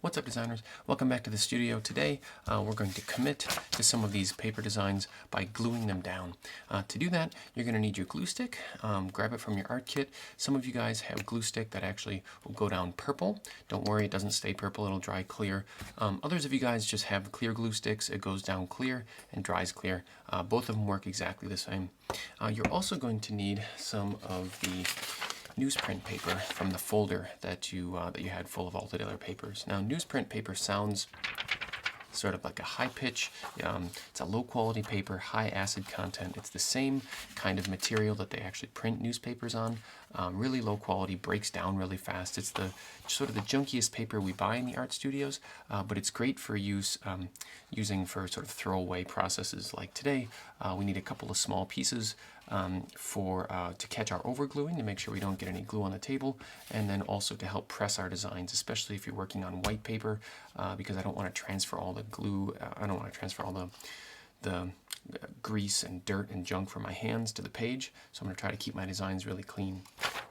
What's up, designers? Welcome back to the studio. Today we're going to commit to some of these paper designs by gluing them down. To do that, you're going to need your glue stick. Grab it from your art kit. Some of you guys have glue stick that actually will go down purple. Don't worry, it doesn't stay purple, it'll dry clear. Others of you guys just have clear glue sticks. It goes down clear and dries clear. Both of them work exactly the same. You're also going to need some of the newsprint paper from the folder that you had full of all the other papers. Now, newsprint paper sounds sort of like a high pitch. It's a low quality paper, high acid content. It's the same kind of material that they actually print newspapers on. Really low quality, breaks down really fast. It's the sort of the junkiest paper we buy in the art studios, but it's great for using for sort of throwaway processes. Like today, we need a couple of small pieces to catch our overgluing, to make sure we don't get any glue on the table, and then also to help press our designs, especially if you're working on white paper, because I don't want to transfer all the glue, I don't want to transfer all the grease and dirt and junk from my hands to the page, so I'm going to try to keep my designs really clean.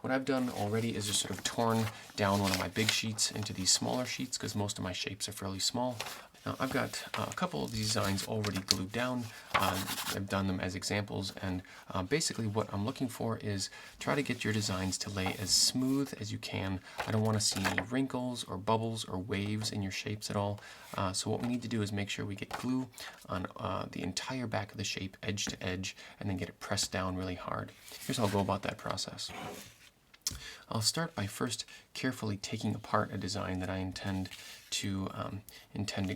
What I've done already is just sort of torn down one of my big sheets into these smaller sheets, because most of my shapes are fairly small. Now, I've got a couple of these designs already glued down. I've done them as examples, and basically what I'm looking for is try to get your designs to lay as smooth as you can. I don't want to see any wrinkles or bubbles or waves in your shapes at all. So what we need to do is make sure we get glue on the entire back of the shape, edge to edge, and then get it pressed down really hard. Here's how I'll go about that process. I'll start by first carefully taking apart a design that I intend to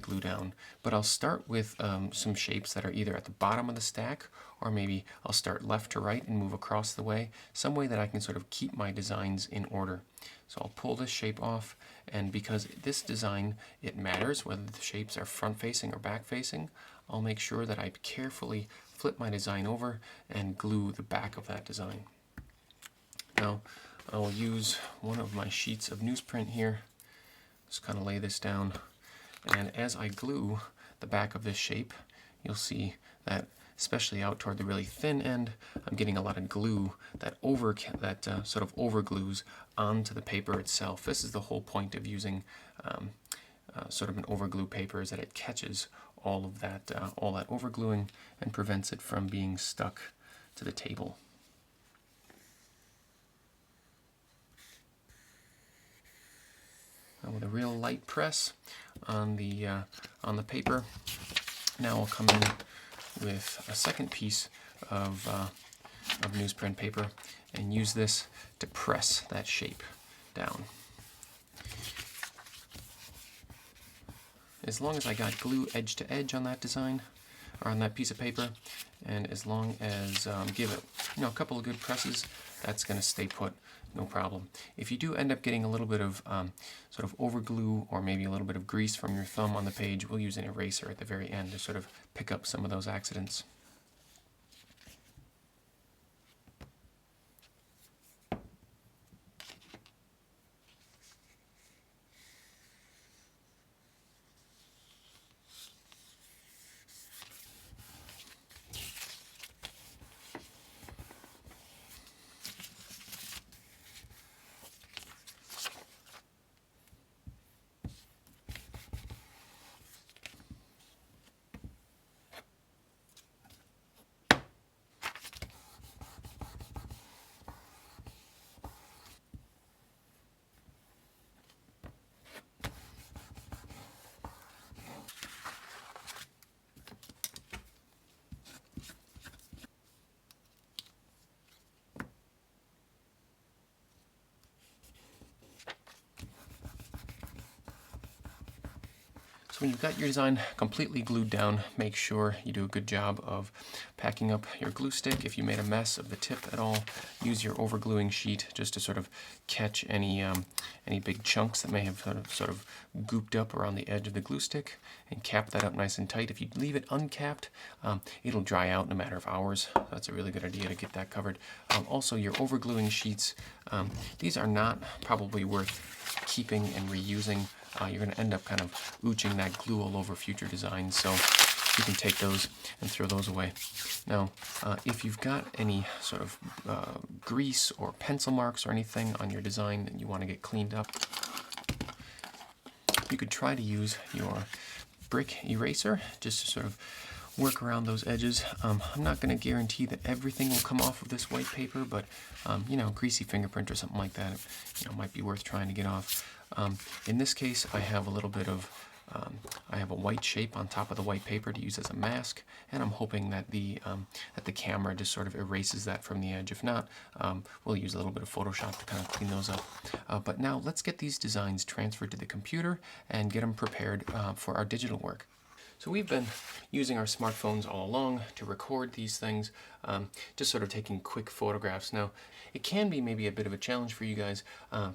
glue down. But I'll start with some shapes that are either at the bottom of the stack, or maybe I'll start left to right and move across the way, some way that I can sort of keep my designs in order. So I'll pull this shape off, and because this design, it matters whether the shapes are front facing or back facing, I'll make sure that I carefully flip my design over and glue the back of that design. Now, I will use one of my sheets of newsprint here, just kind of lay this down, and as I glue the back of this shape, you'll see that, especially out toward the really thin end, I'm getting a lot of glue that sort of overglues onto the paper itself. This is the whole point of using sort of an overglue paper, is that it catches all that overgluing and prevents it from being stuck to the table. With a real light press on the paper. Now I'll come in with a second piece of newsprint paper and use this to press that shape down. As long as I got glue edge to edge on that design, or on that piece of paper, and as long as give it a couple of good presses, that's going to stay put, no problem. If you do end up getting a little bit of sort of overglue or maybe a little bit of grease from your thumb on the page, we'll use an eraser at the very end to sort of pick up some of those accidents. When you've got your design completely glued down, make sure you do a good job of packing up your glue stick. If you made a mess of the tip at all, use your overgluing sheet just to sort of catch any big chunks that may have sort of gooped up around the edge of the glue stick, and cap that up nice and tight. If you leave it uncapped, it'll dry out in a matter of hours. That's a really good idea to get that covered. Also, your overgluing sheets, these are not probably worth keeping and reusing. You're going to end up kind of ooching that glue all over future designs, so you can take those and throw those away. Now, if you've got any sort of grease or pencil marks or anything on your design that you want to get cleaned up, you could try to use your brick eraser just to sort of work around those edges. I'm not going to guarantee that everything will come off of this white paper, but you know, greasy fingerprint or something like that, you know, might be worth trying to get off. In this case, I have a little bit of I have a white shape on top of the white paper to use as a mask, and I'm hoping that the camera just sort of erases that from the edge. If not, we'll use a little bit of Photoshop to kind of clean those up. But now let's get these designs transferred to the computer and get them prepared for our digital work. So we've been using our smartphones all along to record these things, just sort of taking quick photographs. Now, it can be maybe a bit of a challenge for you guys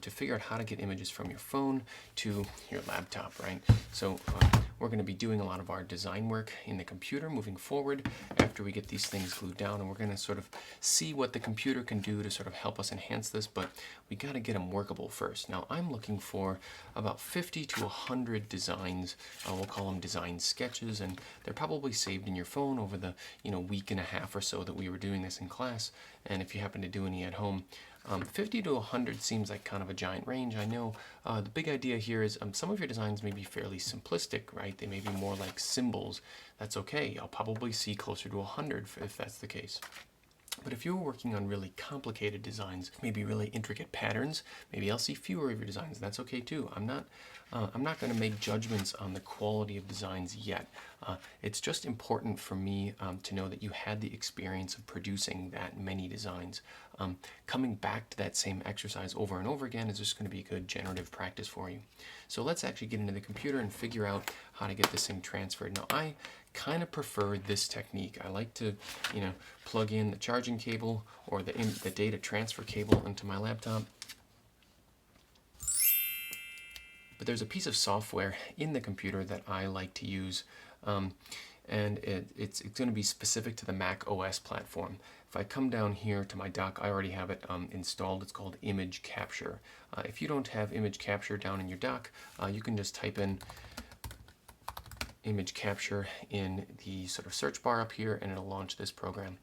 to figure out how to get images from your phone to your laptop, right? So we're going to be doing a lot of our design work in the computer moving forward after we get these things glued down, and we're going to sort of see what the computer can do to sort of help us enhance this, but we got to get them workable first. Now, I'm looking for about 50 to 100 designs. We'll call them design sketches, and they're probably saved in your phone over the week and a half or so that we were doing this in class. And if you happen to do any at home, 50 to 100 seems like kind of a giant range. I know the big idea here is some of your designs may be fairly simplistic, right? They may be more like symbols. That's okay. I'll probably see closer to 100 if that's the case. But if you're working on really complicated designs, maybe really intricate patterns, maybe I'll see fewer of your designs. That's okay too. I'm not going to make judgments on the quality of designs yet. It's just important for me to know that you had the experience of producing that many designs. Coming back to that same exercise over and over again is just going to be good generative practice for you. So let's actually get into the computer and figure out how to get this thing transferred. Now, I kind of prefer this technique. I like to, plug in the charging cable or the data transfer cable into my laptop. But there's a piece of software in the computer that I like to use, and it's going to be specific to the Mac OS platform. If I come down here to my dock, I already have it installed. It's called Image Capture. If you don't have Image Capture down in your dock, you can just type in Image Capture in the sort of search bar up here, and it'll launch this program.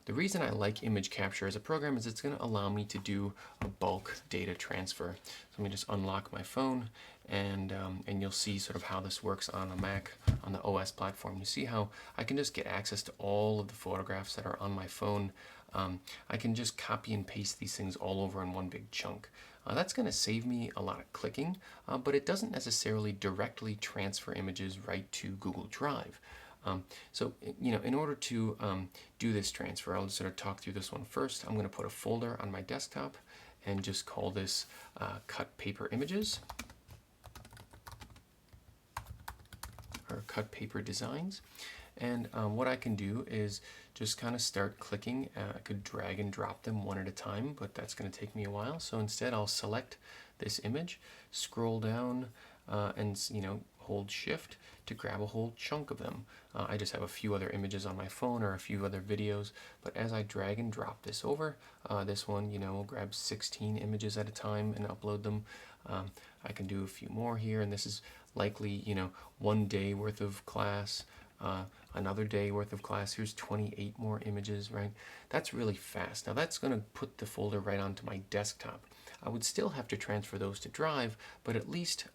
The reason I like Image Capture as a program is it's going to allow me to do a bulk data transfer. So let me just unlock my phone, and you'll see sort of how this works on a Mac on the OS platform. You see how I can just get access to all of the photographs that are on my phone. I can just copy and paste these things all over in one big chunk. That's going to save me a lot of clicking, but it doesn't necessarily directly transfer images right to Google Drive. So, in order to do this transfer, I'll just sort of talk through this one first. I'm going to put a folder on my desktop and just call this Cut Paper Images or Cut Paper Designs. And what I can do is just kind of start clicking. I could drag and drop them one at a time, but that's going to take me a while. So instead, I'll select this image, scroll down, and hold Shift to grab a whole chunk of them. I just have a few other images on my phone or a few other videos, but as I drag and drop this over, this one, will grab 16 images at a time and upload them. I can do a few more here, and this is likely, one day worth of class. Another day worth of class. Here's 28 more images, right? That's really fast. Now that's going to put the folder right onto my desktop. I would still have to transfer those to Drive, but at least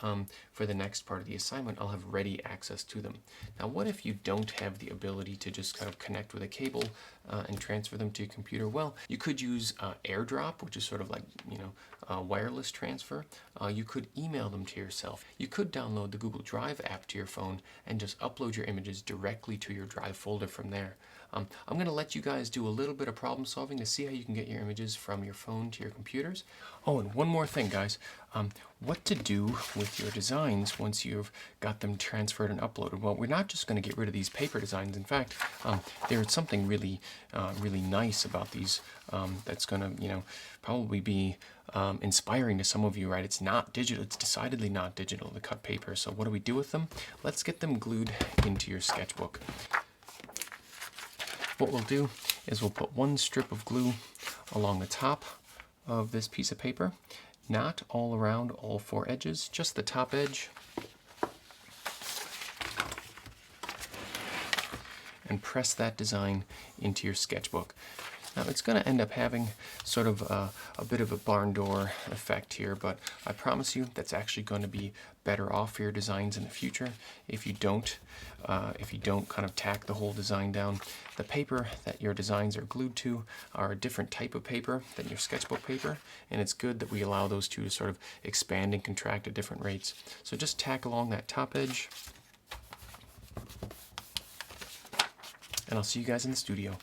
for the next part of the assignment, I'll have ready access to them. Now, what if you don't have the ability to just kind of connect with a cable and transfer them to your computer? Well, you could use AirDrop, which is sort of like, wireless transfer. You could email them to yourself. You could download the Google Drive app to your phone and just upload your images directly to your Drive folder from there. I'm going to let you guys do a little bit of problem solving to see how you can get your images from your phone to your computers. Oh, and one more thing, guys. What to do with your designs once you've got them transferred and uploaded? Well, we're not just going to get rid of these paper designs. In fact, there's something really nice about these that's going to, probably be inspiring to some of you, right? It's not digital. It's decidedly not digital, the cut paper. So what do we do with them? Let's get them glued into your sketchbook. What we'll do is we'll put one strip of glue along the top of this piece of paper, not all around all four edges, just the top edge, and press that design into your sketchbook. It's going to end up having sort of a bit of a barn door effect here, but I promise you that's actually going to be better off for your designs in the future if you don't kind of tack the whole design down. The paper that your designs are glued to are a different type of paper than your sketchbook paper, and it's good that we allow those two to sort of expand and contract at different rates. So just tack along that top edge, and I'll see you guys in the studio.